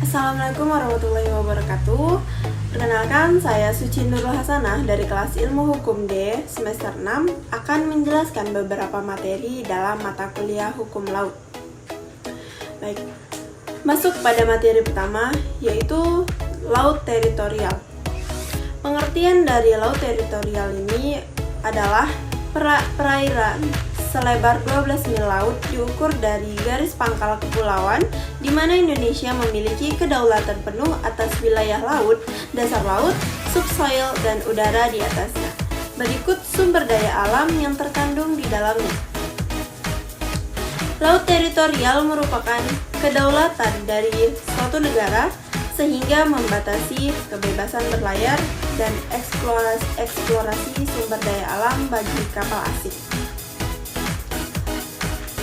Assalamualaikum warahmatullahi wabarakatuh. Perkenalkan, saya Suci Nurul Hasanah dari kelas Ilmu Hukum D semester 6 akan menjelaskan beberapa materi dalam mata kuliah Hukum Laut. Baik, masuk pada materi pertama, yaitu Laut Teritorial. Pengertian dari laut teritorial ini adalah perairan selebar 12 mil laut diukur dari garis pangkal kepulauan di mana Indonesia memiliki kedaulatan penuh atas wilayah laut, dasar laut, subsoil, dan udara di atasnya. Berikut sumber daya alam yang terkandung di dalamnya. Laut teritorial merupakan kedaulatan dari suatu negara sehingga membatasi kebebasan berlayar dan eksplorasi sumber daya alam bagi kapal asing.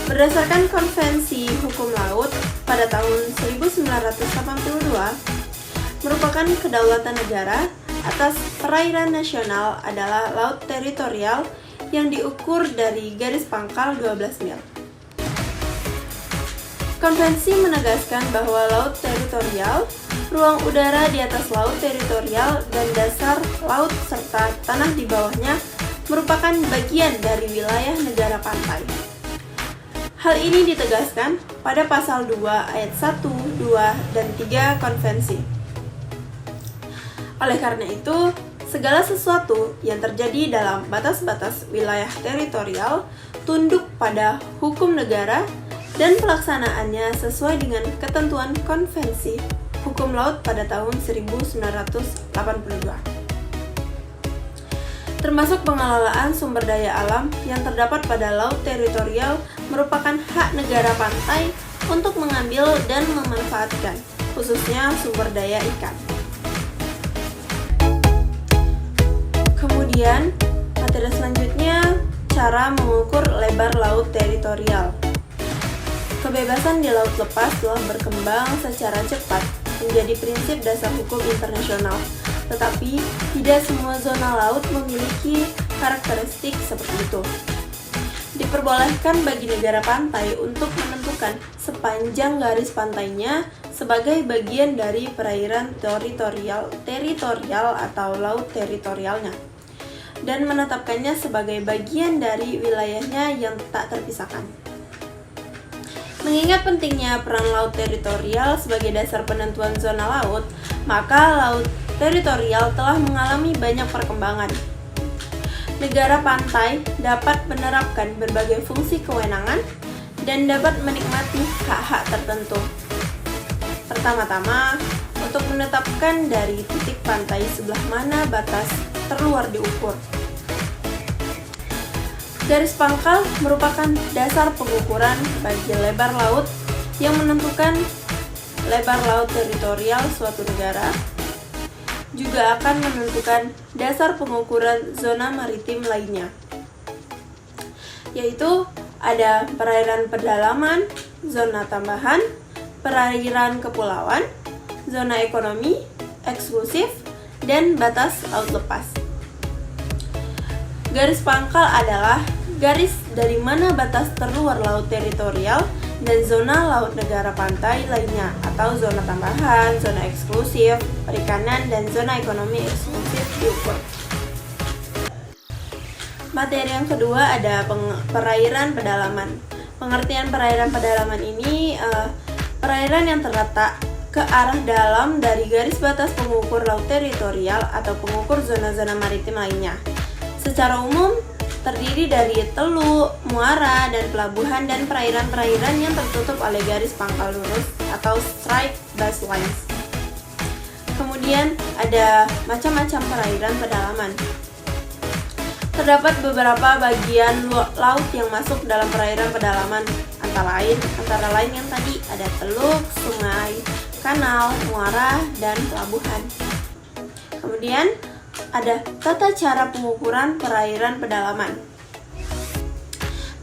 Berdasarkan Konvensi Hukum Laut pada tahun 1982, merupakan kedaulatan negara atas perairan nasional adalah laut teritorial yang diukur dari garis pangkal 12 mil. Konvensi menegaskan bahwa laut teritorial, ruang udara di atas laut teritorial, dan dasar laut serta tanah di bawahnya merupakan bagian dari wilayah negara pantai. Hal ini ditegaskan pada pasal 2 ayat 1, 2, dan 3 konvensi. Oleh karena itu, segala sesuatu yang terjadi dalam batas-batas wilayah teritorial tunduk pada hukum negara dan pelaksanaannya sesuai dengan ketentuan Konvensi Hukum Laut pada tahun 1982. Termasuk pengelolaan sumber daya alam yang terdapat pada laut teritorial merupakan hak negara pantai untuk mengambil dan memanfaatkan, khususnya sumber daya ikan. Kemudian, materi selanjutnya, cara mengukur lebar laut teritorial. Kebebasan di laut lepas telah berkembang secara cepat menjadi prinsip dasar hukum internasional. Tetapi, tidak semua zona laut memiliki karakteristik seperti itu. Diperbolehkan bagi negara pantai untuk menentukan sepanjang garis pantainya sebagai bagian dari perairan teritorial atau laut teritorialnya, dan menetapkannya sebagai bagian dari wilayahnya yang tak terpisahkan. Mengingat pentingnya peran laut teritorial sebagai dasar penentuan zona laut, maka laut teritorial telah mengalami banyak perkembangan. Negara pantai dapat menerapkan berbagai fungsi kewenangan dan dapat menikmati hak-hak tertentu. Pertama-tama, untuk menetapkan dari titik pantai sebelah mana batas terluar diukur. Garis pangkal merupakan dasar pengukuran bagi lebar laut yang menentukan lebar laut teritorial suatu negara, juga akan menentukan dasar pengukuran zona maritim lainnya, yaitu ada perairan pedalaman, zona tambahan, perairan kepulauan, zona ekonomi eksklusif, dan batas laut lepas. Garis pangkal adalah garis dari mana batas terluar laut teritorial dan zona laut negara pantai lainnya atau zona tambahan, zona eksklusif, perikanan, dan zona ekonomi eksklusif diukur. Materi yang kedua ada perairan pedalaman. Pengertian perairan pedalaman ini perairan yang terletak ke arah dalam dari garis batas pengukur laut teritorial atau pengukur zona-zona maritim lainnya. Secara umum terdiri dari teluk, muara, dan pelabuhan dan perairan-perairan yang tertutup oleh garis pangkal lurus atau strike baselines. Kemudian ada macam-macam perairan pedalaman. Terdapat beberapa bagian laut yang masuk dalam perairan pedalaman, antara lain yang tadi ada teluk, sungai, kanal, muara, dan pelabuhan. Kemudian ada tata cara pengukuran perairan pedalaman.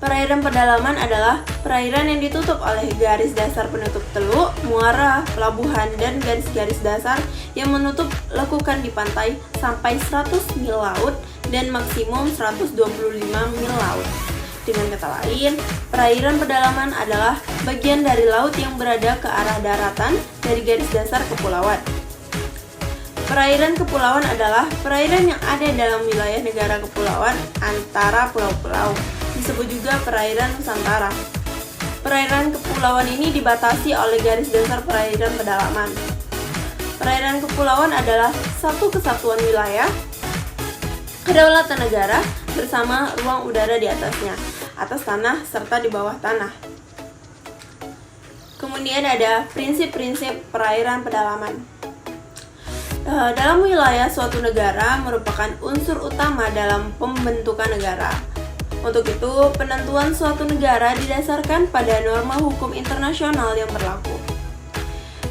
Perairan pedalaman adalah perairan yang ditutup oleh garis dasar penutup teluk, muara, pelabuhan, dan garis-garis dasar yang menutup lekukan di pantai sampai 100 mil laut dan maksimum 125 mil laut. Dengan kata lain, perairan pedalaman adalah bagian dari laut yang berada ke arah daratan dari garis dasar kepulauan. Perairan kepulauan adalah perairan yang ada dalam wilayah negara kepulauan antara pulau-pulau, disebut juga perairan Nusantara. Perairan kepulauan ini dibatasi oleh garis dasar perairan pedalaman. Perairan kepulauan adalah satu kesatuan wilayah, kedaulatan negara bersama ruang udara di atasnya, atas tanah serta di bawah tanah. Kemudian ada prinsip-prinsip perairan pedalaman. Dalam wilayah suatu negara merupakan unsur utama dalam pembentukan negara. Untuk itu, penentuan suatu negara didasarkan pada norma hukum internasional yang berlaku.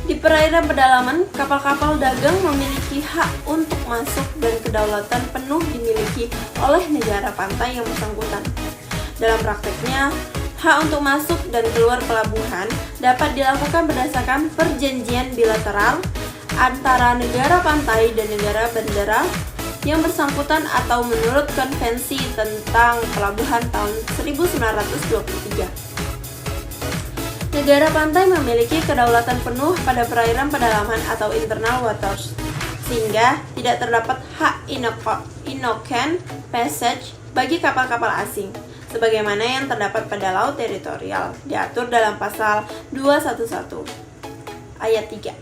Di perairan pedalaman, kapal-kapal dagang memiliki hak untuk masuk dan kedaulatan penuh dimiliki oleh negara pantai yang bersangkutan. Dalam prakteknya, hak untuk masuk dan keluar pelabuhan dapat dilakukan berdasarkan perjanjian bilateral antara negara pantai dan negara bandara yang bersangkutan atau menurut Konvensi tentang Pelabuhan tahun 1923. Negara pantai memiliki kedaulatan penuh pada perairan pedalaman atau internal waters, sehingga tidak terdapat hak inocean passage bagi kapal-kapal asing, sebagaimana yang terdapat pada laut teritorial, diatur dalam pasal 211 ayat 3.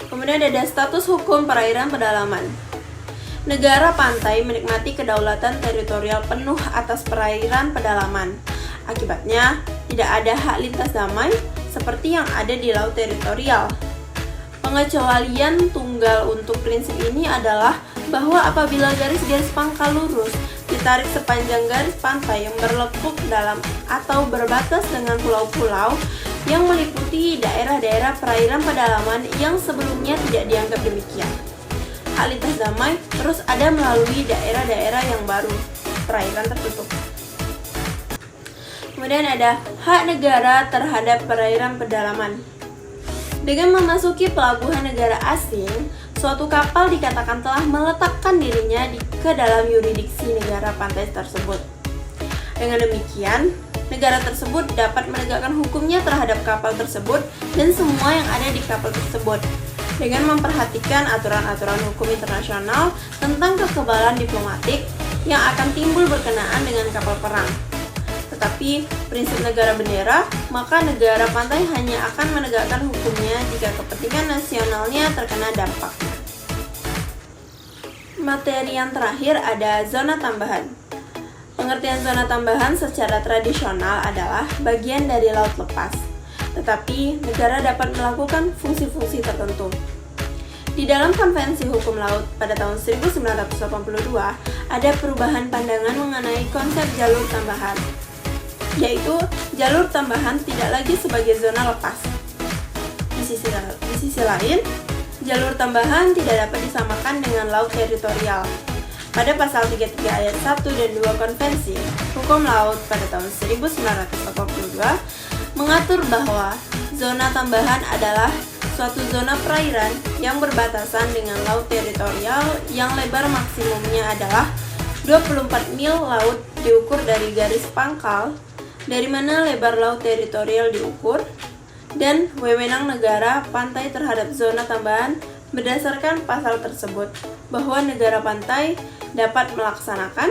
Kemudian ada status hukum perairan pedalaman. Negara pantai menikmati kedaulatan teritorial penuh atas perairan pedalaman. Akibatnya, tidak ada hak lintas damai seperti yang ada di laut teritorial. Pengecualian tunggal untuk prinsip ini adalah bahwa apabila garis-garis pangkal lurus ditarik sepanjang garis pantai yang berlekuk dalam atau berbatas dengan pulau-pulau yang meliputi daerah-daerah perairan pedalaman yang sebelumnya tidak dianggap demikian. Hak lintas damai terus ada melalui daerah-daerah yang baru, perairan tertutup. Kemudian ada hak negara terhadap perairan pedalaman. Dengan memasuki pelabuhan negara asing, suatu kapal dikatakan telah meletakkan dirinya ke dalam yurisdiksi negara pantai tersebut. Dengan demikian, negara tersebut dapat menegakkan hukumnya terhadap kapal tersebut dan semua yang ada di kapal tersebut dengan memperhatikan aturan-aturan hukum internasional tentang kekebalan diplomatik yang akan timbul berkenaan dengan kapal perang. Tetapi prinsip negara bendera, maka negara pantai hanya akan menegakkan hukumnya jika kepentingan nasionalnya terkena dampaknya. Materi yang terakhir ada zona tambahan. Pengertian zona tambahan secara tradisional adalah bagian dari laut lepas, tetapi negara dapat melakukan fungsi-fungsi tertentu. Di dalam Konvensi Hukum Laut pada tahun 1982, ada perubahan pandangan mengenai konsep jalur tambahan, yaitu jalur tambahan tidak lagi sebagai zona lepas. Di sisi lain, jalur tambahan tidak dapat disamakan dengan laut teritorial. Pada pasal 33 ayat 1 dan 2 Konvensi Hukum Laut pada tahun 1982 mengatur bahwa zona tambahan adalah suatu zona perairan yang berbatasan dengan laut teritorial yang lebar maksimumnya adalah 24 mil laut diukur dari garis pangkal dari mana lebar laut teritorial diukur, dan wewenang negara pantai terhadap zona tambahan berdasarkan pasal tersebut bahwa negara pantai dapat melaksanakan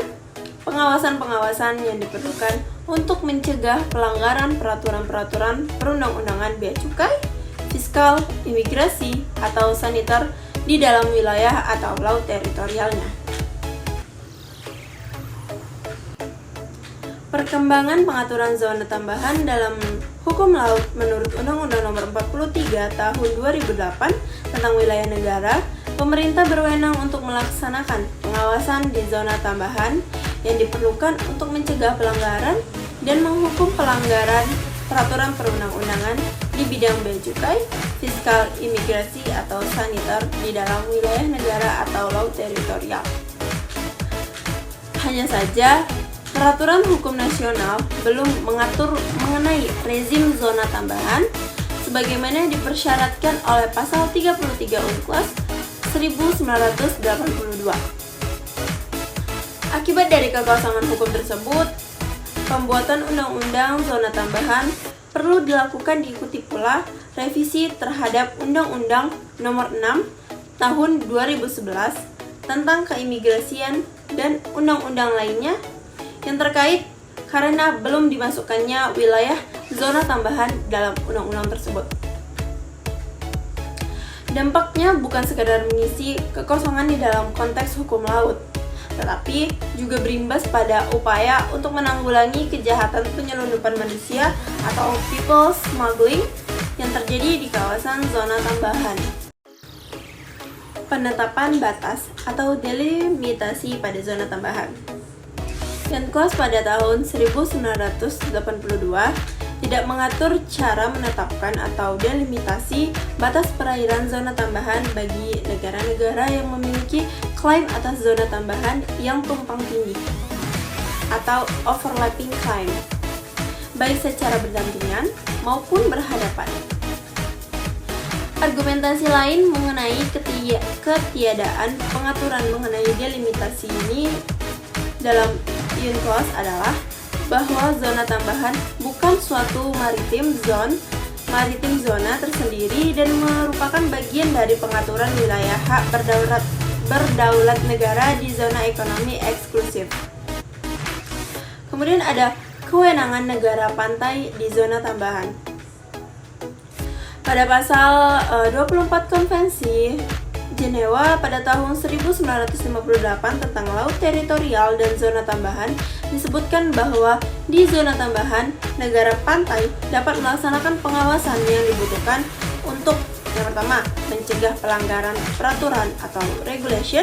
pengawasan-pengawasan yang diperlukan untuk mencegah pelanggaran peraturan-peraturan perundang-undangan bea cukai, fiskal, imigrasi, atau sanitar di dalam wilayah atau laut teritorialnya. Perkembangan pengaturan zona tambahan dalam hukum laut menurut Undang-Undang Nomor 43 Tahun 2008 tentang wilayah negara, pemerintah berwenang untuk melaksanakan pengawasan di zona tambahan yang diperlukan untuk mencegah pelanggaran dan menghukum pelanggaran peraturan perundang-undangan di bidang bea cukai, fiskal, imigrasi, atau sanitar di dalam wilayah negara atau laut teritorial. Hanya saja, peraturan hukum nasional belum mengatur mengenai rezim zona tambahan sebagaimana dipersyaratkan oleh pasal 33 UNCLOS 1982. Akibat dari kekosongan hukum tersebut, pembuatan undang-undang zona tambahan perlu dilakukan, diikuti pula revisi terhadap Undang-Undang Nomor 6 Tahun 2011 tentang keimigrasian dan undang-undang lainnya yang terkait karena belum dimasukkannya wilayah zona tambahan dalam undang-undang tersebut. Dampaknya bukan sekadar mengisi kekosongan di dalam konteks hukum laut, tetapi juga berimbas pada upaya untuk menanggulangi kejahatan penyelundupan manusia atau people smuggling yang terjadi di kawasan zona tambahan. Penetapan batas atau delimitasi pada zona tambahan. UNCLOS pada tahun 1982 tidak mengatur cara menetapkan atau delimitasi batas perairan zona tambahan bagi negara-negara yang memiliki klaim atas zona tambahan yang tumpang tindih atau overlapping claim, baik secara berdampingan maupun berhadapan. Argumentasi lain mengenai ketiadaan pengaturan mengenai delimitasi ini dalam UNCLOS adalah bahwa zona tambahan bukan suatu maritim zona tersendiri dan merupakan bagian dari pengaturan wilayah hak berdaulat negara di zona ekonomi eksklusif. Kemudian ada kewenangan negara pantai di zona tambahan. Pada pasal 24 Konvensi Jenewa pada tahun 1958 tentang laut teritorial dan zona tambahan disebutkan bahwa di zona tambahan, negara pantai dapat melaksanakan pengawasan yang dibutuhkan untuk yang pertama, mencegah pelanggaran peraturan atau regulation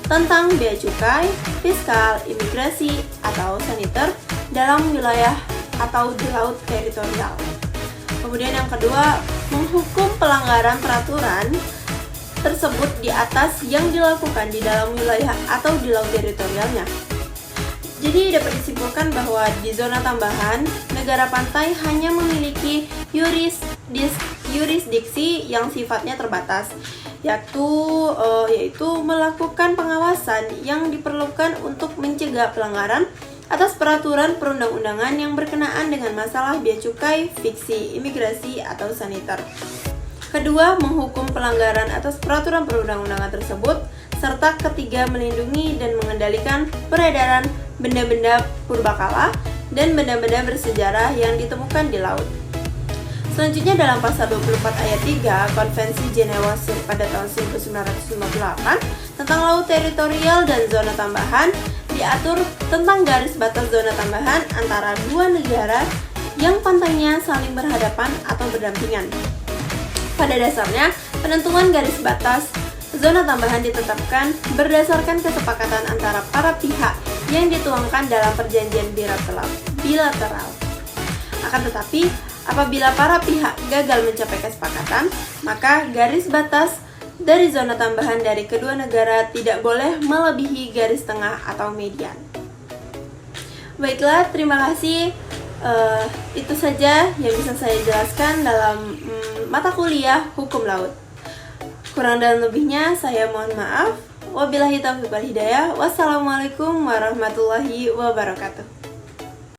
tentang bea cukai, fiskal, imigrasi, atau saniter dalam wilayah atau di laut teritorial. Kemudian yang kedua, menghukum pelanggaran peraturan tersebut di atas yang dilakukan di dalam wilayah atau di laut teritorialnya. Jadi dapat disimpulkan bahwa di zona tambahan, negara pantai hanya memiliki yurisdiksi yang sifatnya terbatas, yaitu melakukan pengawasan yang diperlukan untuk mencegah pelanggaran atas peraturan perundang-undangan yang berkenaan dengan masalah bea cukai, fiksi, imigrasi, atau saniter. Kedua, menghukum pelanggaran atas peraturan perundang-undangan tersebut, serta ketiga, melindungi dan mengendalikan peredaran benda-benda purbakala dan benda-benda bersejarah yang ditemukan di laut. Selanjutnya dalam pasal 24 ayat 3 Konvensi Jenewa pada tahun 1958 tentang laut teritorial dan zona tambahan diatur tentang garis batas zona tambahan antara dua negara yang pantainya saling berhadapan atau berdampingan. Pada dasarnya, penentuan garis batas zona tambahan ditetapkan berdasarkan kesepakatan antara para pihak yang dituangkan dalam perjanjian bilateral. Akan tetapi, apabila para pihak gagal mencapai kesepakatan, maka garis batas dari zona tambahan dari kedua negara tidak boleh melebihi garis tengah atau median. Baiklah, terima kasih. Itu saja yang bisa saya jelaskan dalam mata kuliah Hukum Laut. Kurang dan lebihnya saya mohon maaf. Wabillahi taufiq wal hidayah. Wassalamualaikum warahmatullahi wabarakatuh.